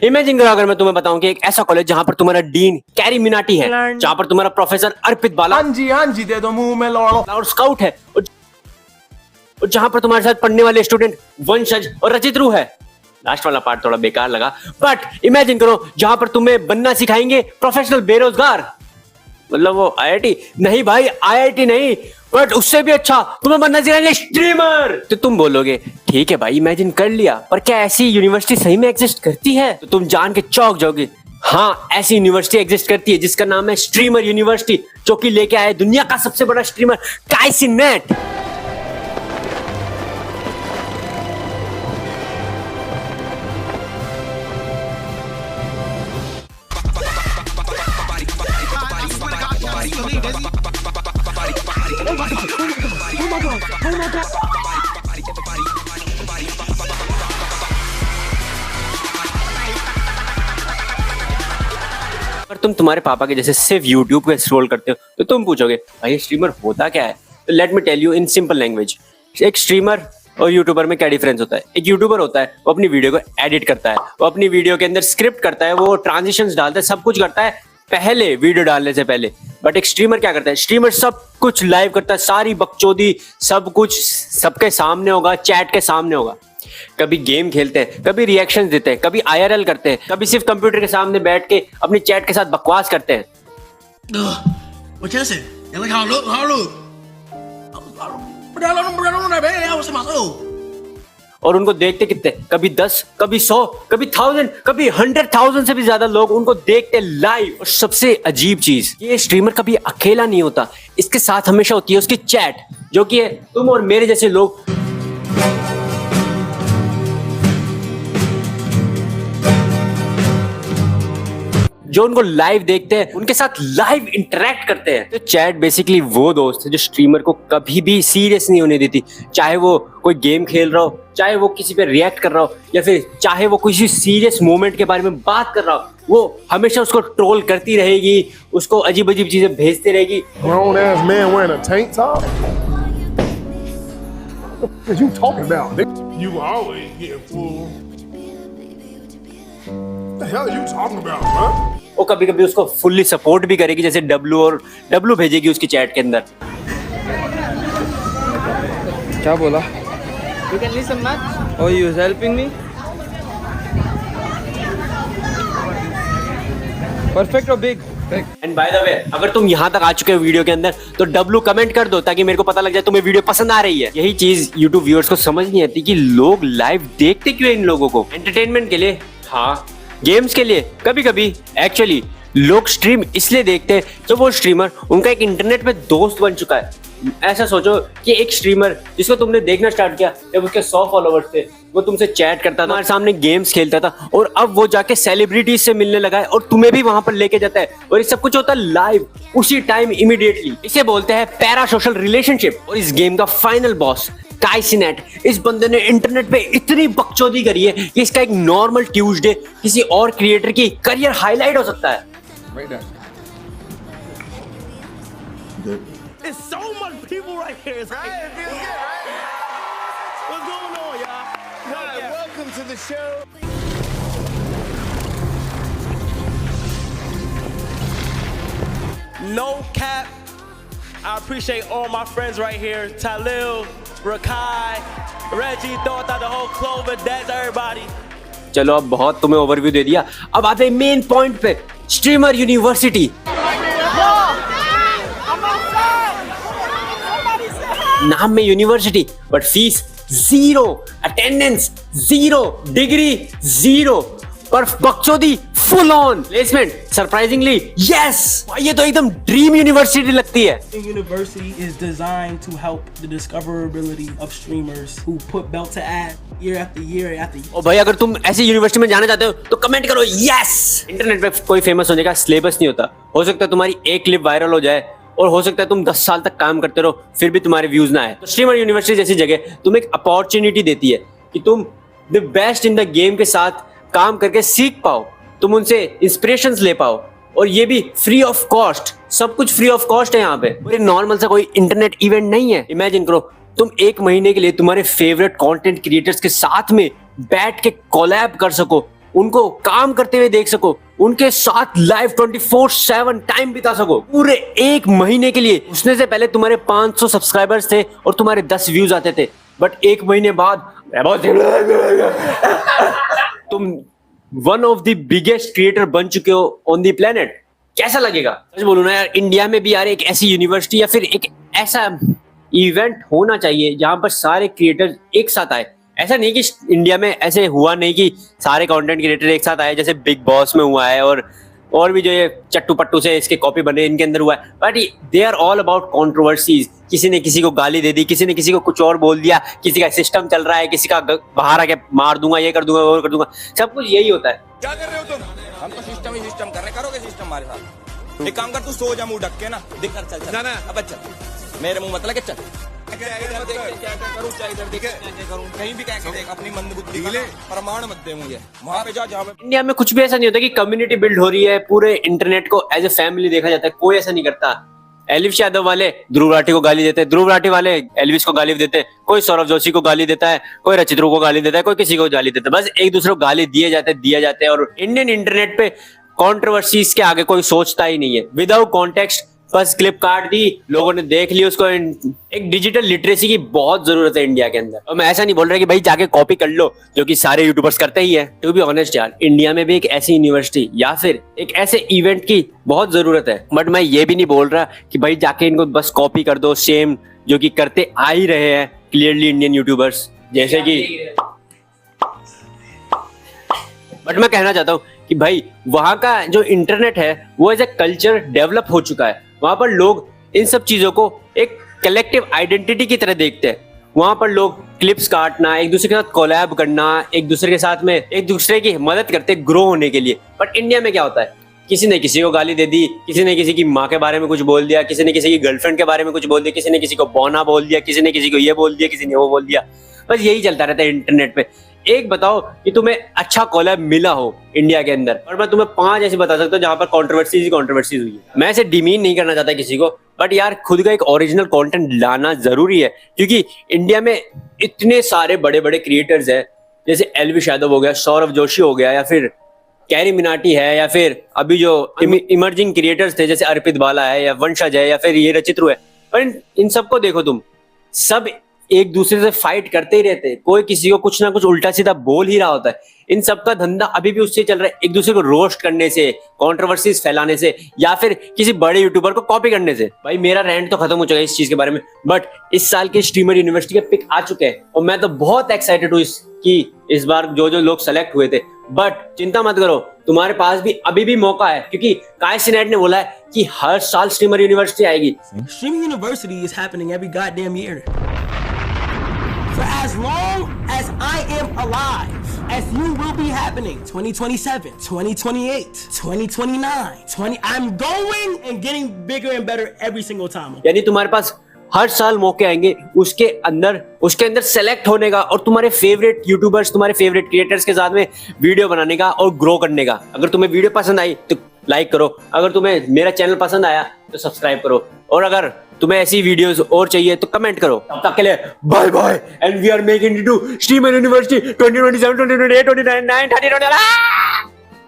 Imagine करो अगर मैं तुम्हें बताऊं कि एक ऐसा कॉलेज जहां पर तुम्हारा डीन कैरी मिनाटी है, जहां पर तुम्हारा प्रोफेसर अर्पित बाला हाँ जी दे दो मुंह में लौड़ो और स्काउट है, और जहां पर तुम्हारे साथ पढ़ने वाले स्टूडेंट वंशज और रचित रू है। लास्ट वाला पार्ट थोड़ा बेकार लगा, बट इमेजिन करो जहां पर तुम्हें बनना सिखाएंगे प्रोफेशनल बेरोजगार, मतलब वो आईआईटी नहीं भाई, आईआईटी नहीं, बट उससे भी अच्छा तुम्हें बनना सिखाएंगे स्ट्रीमर। तो तुम बोलोगे ठीक है भाई इमेजिन कर लिया, पर क्या ऐसी यूनिवर्सिटी सही में एग्जिस्ट करती है? तो तुम जान के चौंक जाओगे, हाँ ऐसी यूनिवर्सिटी एग्जिस्ट करती है जिसका नाम है स्ट्रीमर यूनिवर्सिटी, जो कि लेके आए दुनिया का सबसे बड़ा स्ट्रीमर काईसी नेट। अगर तुम तुम्हारे पापा के जैसे सिर्फ YouTube पे स्क्रॉल करते हो तो तुम पूछोगे भाई ये स्ट्रीमर होता क्या है? तो let me tell you in simple language, एक स्ट्रीमर और यूट्यूबर में क्या डिफरेंस होता है। एक यूट्यूबर होता है वो अपनी वीडियो को एडिट करता है, वो अपनी वीडियो के अंदर स्क्रिप्ट करता है, वो ट्रांजिशंस डालता है, सब कुछ करता है पहले वीडियो डालने से पहले। बट एक स्ट्रीमर क्या करता है? स्ट्रीमर सब कुछ लाइव करता है, सारी बकचोदी सब कुछ सबके सामने होगा, चैट के सामने होगा। कभी गेम खेलते हैं, कभी रिएक्शंस देते हैं, कभी आईआरएल करते हैं, कभी सिर्फ कंप्यूटर के सामने बैठ के अपनी चैट के साथ बकवास करते हैं। और उनको देखते कितने, कभी 10, कभी 100, कभी 1000, कभी 100,000 से भी ज्यादा लोग उनको देखते लाइव। और सबसे अजीब चीज, ये स्ट्रीमर कभी अकेला नहीं होता, इसके साथ हमेशा होती है उसकी चैट, जो कि है तुम और मेरे जैसे लोग। जो उनको लाइव देखते हैं, उनके साथ लाइव इंटरेक्ट करते हैं। तो चैट बेसिकली वो दोस्त है जो स्ट्रीमर को कभी भी सीरियस नहीं होने देती, चाहे वो कोई गेम खेल रहा हो, चाहे वो किसी पे रिएक्ट कर रहा हो, या फिर चाहे वो किसी सीरियस मोमेंट के बारे में बात कर रहा हो, वो हमेशा उसको ट्रोल करती रहेगी, उसको अजीब अजीब चीजें भेजती रहेगी। वो कभी कभी उसको फुल्ली सपोर्ट भी करेगी, जैसे डब्लू भेजेगी उसकी चैट के अंदर। क्या बोला? You can listen much. Oh, you is helping me? Perfect or big? And by the way, अगर तुम यहाँ तक आ चुके हो वीडियो के अंदर तो डब्लू कमेंट कर दो, ताकि मेरे को पता लग जाए तुम्हें वीडियो पसंद आ रही है। यही चीज यूट्यूब व्यूअर्स को समझ नहीं आती कि लोग लाइव देखते क्यों इन लोगों को। एंटरटेनमेंट के लिए, हाँ, गेम्स के लिए, कभी कभी एक्चुअली लोग स्ट्रीम इसलिए देखते हैं जब वो स्ट्रीमर उनका एक इंटरनेट पे दोस्त बन चुका है। ऐसा सोचो कि एक स्ट्रीमर जिसको तुमने देखना स्टार्ट किया जब उसके 100 फॉलोवर्स थे, वो तुमसे चैट करता था, तुम्हारे सामने गेम्स खेलता था, और अब वो जाके सेलिब्रिटीज से मिलने लगा है और तुम्हें भी वहां पर लेके जाता है, और ये सब कुछ होता है लाइव उसी टाइम इमीडिएटली। इसे बोलते हैं पैरा सोशल रिलेशनशिप। और इस गेम का फाइनल बॉस काईसी नेट, इस बंदे ने इंटरनेट पे इतनी बकचोदी करी है कि इसका एक नॉर्मल ट्यूसडे किसी और क्रिएटर की करियर हाईलाइट हो सकता है। There's so much people right here. It's like, what's going on, y'all? Hi, welcome to the show. No cap. I appreciate all my friends right here. Talil, Rakai, Reggie, thought out the whole Clover. That's everybody. चलो अब बहुत तुम्हें overview दे दिया, अब आते हैं main point पे, streamer university. नाम में university, but fees 0, attendance 0, degree 0, पर बकचोदी full on, placement surprisingly yes. ये तो एकदम ड्रीम यूनिवर्सिटी लगती है। University is designed to help the discoverability of streamers who put belt to ad year after year after year. ओ भाई, अगर तुम ऐसी यूनिवर्सिटी में जाना चाहते हो तो कमेंट करो यस। इंटरनेट पे कोई फेमस होने का सिलेबस नहीं होता, हो सकता है तुम्हारी एक क्लिप वायरल हो जाए, और हो सकता है तुम 10 साल तक काम करते रहो फिर भी तुम्हारे व्यूज ना आए। तो स्ट्रीमर यूनिवर्सिटी जैसी जगह तुम्हें एक अपॉर्चुनिटी देती है कि तुम the best in the game के साथ काम करके सीख पाओ, तुम उनसे इंस्पिरेशंस ले पाओ, और ये भी फ्री ऑफ कॉस्ट। सब कुछ फ्री ऑफ कॉस्ट है यहाँ पे, और नॉर्मल सा कोई इंटरनेट इवेंट नहीं है। इमेजिन करो तुम 1 महीने के लिए तुम्हारे फेवरेट कंटेंट क्रिएटर्स के साथ में बैठ के कोलैब कर सको, उनको काम करते हुए देख सको, उनके साथ लाइव 24/7 टाइम बिता सको पूरे एक महीने के लिए। उसने से पहले तुम्हारे 500 सब्सक्राइबर्स थे और तुम्हारे 10 व्यूज आते थे, बट एक महीने बाद तुम one of the biggest creator बन चुके हो ऑन द प्लेनेट। कैसा लगेगा? सच बोलूं ना यार, इंडिया में भी यार एक ऐसी यूनिवर्सिटी या फिर एक ऐसा इवेंट होना चाहिए जहां पर सारे क्रिएटर एक साथ आए। ऐसा नहीं कि इंडिया में ऐसे हुआ नहीं कि सारे कंटेंट क्रिएटर एक साथ आए, जैसे बिग बॉस में हुआ है और भी जो ये चट्टू पट्टू से इसके कॉपी बने इनके अंदर हुआ है, but they are all about controversies. किसी ने किसी को गाली दे दी, किसी ने किसी को कुछ और बोल दिया, किसी का सिस्टम चल रहा है, किसी का बाहर आके मार दूंगा, ये कर दूंगा, वो कर दूंगा, सब कुछ यही होता है। क्या कर रहे हो तुम? हम तो सिस्टम ही सिस्टम कर रहे, करोगे सिस्टम हमारे साथ। एक काम कर, तू सो जा मुंह ढक के ना, दिख कर चल चल। अब चल, मेरे मुंह मत लगे, चल। कहीं भी क्या देख, अपनी मंदबुद्धि का प्रमाण मत दे मुझे। वहां पे जा जहाँ पे इंडिया में कुछ भी ऐसा नहीं होता कि कम्युनिटी बिल्ड हो रही है, पूरे इंटरनेट को एज ए फैमिली देखा जाता है, कोई ऐसा नहीं करता। एलिविश यादव वाले ध्रुव राठी को गाली देते हैं, ध्रुव राठी वाले एलिविश को गाली देते हैं, कोई सौरभ जोशी को गाली देता है, कोई रचित्रो को गाली देता है, कोई किसी को गाली देता है। बस एक दूसरे को गाली दिए जाते हैं और इंडियन इंटरनेट पे कंट्रोवर्सीज के आगे कोई सोचता ही नहीं है। विदाउट कॉन्टेक्स्ट बस क्लिप काट दी, लोगों ने देख ली उसको। एक डिजिटल लिटरेसी की बहुत जरूरत है इंडिया के अंदर। और मैं ऐसा नहीं बोल रहा कि भाई जाके कॉपी कर लो, जो कि सारे यूट्यूबर्स करते ही है। टू बी ऑनेस्ट यार, इंडिया में भी एक ऐसी यूनिवर्सिटी या फिर एक ऐसे इवेंट की बहुत जरूरत है। बट मैं ये भी नहीं बोल रहा कि भाई जाके इनको बस कॉपी कर दो, सेम जो कि करते आ ही रहे हैं क्लियरली इंडियन यूट्यूबर्स, जैसे कि। बट मैं कहना चाहता हूँ कि भाई वहां का जो इंटरनेट है वो एज ए कल्चर डेवलप हो चुका है। वहां पर लोग इन सब चीजों को एक कलेक्टिव आइडेंटिटी की तरह देखते हैं। वहां पर लोग क्लिप्स काटना, एक दूसरे के साथ कोलैब करना, एक दूसरे के साथ में एक दूसरे की मदद करते ग्रो होने के लिए। बट इंडिया में क्या होता है, किसी ने किसी को गाली दे दी, किसी ने किसी की माँ के बारे में कुछ बोल दिया, किसी ने किसी की गर्लफ्रेंड के बारे में कुछ बोल दिया, किसी ने किसी को बौना बोल दिया, किसी ने किसी को ये बोल दिया, किसी ने वो बोल दिया। बस यही चलता रहता है इंटरनेट पे। एक बताओ कि तुम्हें अच्छा कोलैब मिला हो इंडिया के अंदर, और मैं तुम्हें 5 ऐसे बता सकता हूँ जहां पर कंट्रोवर्सीज हुई है। मैं ऐसे डिमीन नहीं करना चाहता किसी को, बट यार खुद का एक ओरिजिनल कंटेंट लाना जरूरी है, क्योंकि इंडिया में इतने सारे बड़े बड़े क्रिएटर्स हैं, जैसे एल्विश यादव हो गया, सौरभ जोशी हो गया, या फिर कैरी मिनाटी है, या फिर अभी जो इमर्जिंग क्रिएटर्स थे जैसे अर्पित बाला है, या वंशज है, या फिर ये रचित्रो है। पर इन सबको देखो तुम, सब एक दूसरे से फाइट करते ही रहते हैं, कोई किसी को कुछ ना कुछ उल्टा सीधा बोल ही रहा होता है। इन सबका धंधा अभी भी उससे चल रहा है, एक दूसरे को रोस्ट करने से, कंट्रोवर्सीज फैलाने से, या फिर किसी बड़े यूट्यूबर को कॉपी करने से। भाई मेरा रेंट तो खत्म हो चुका है इस चीज के बारे में, बट इस साल के स्ट्रीमर यूनिवर्सिटी के पिक आ चुके हैं और मैं तो बहुत एक्साइटेड हूँ कि इस बार जो जो लोग सेलेक्ट हुए थे। बट चिंता मत करो, तुम्हारे पास भी अभी भी मौका है, क्योंकि काई सिनेट ने बोला है कि हर साल स्ट्रीमर यूनिवर्सिटी आएगी। Streaming University is happening every goddamn year. For as long as I am alive, as you will be happening 2027, 2028, 2029, I'm going and getting bigger and better every single time. यानी तुम्हारे पास हर साल मौके आएंगे उसके अंदर select होने का, और तुम्हारे फेवरेट यूट्यूबर्स, तुम्हारे फेवरेट क्रिएटर्स के साथ में वीडियो बनाने का और ग्रो करने का। अगर तुम्हें वीडियो पसंद आई तो लाइक करो, अगर तुम्हें मेरा चैनल पसंद आया तो सब्सक्राइब करो, और अगर तुम्हें ऐसी वीडियोस और चाहिए तो कमेंट करो। तब तक के लिए bye bye, and we are making it to streamer university 2027, 2028, 2029, 30,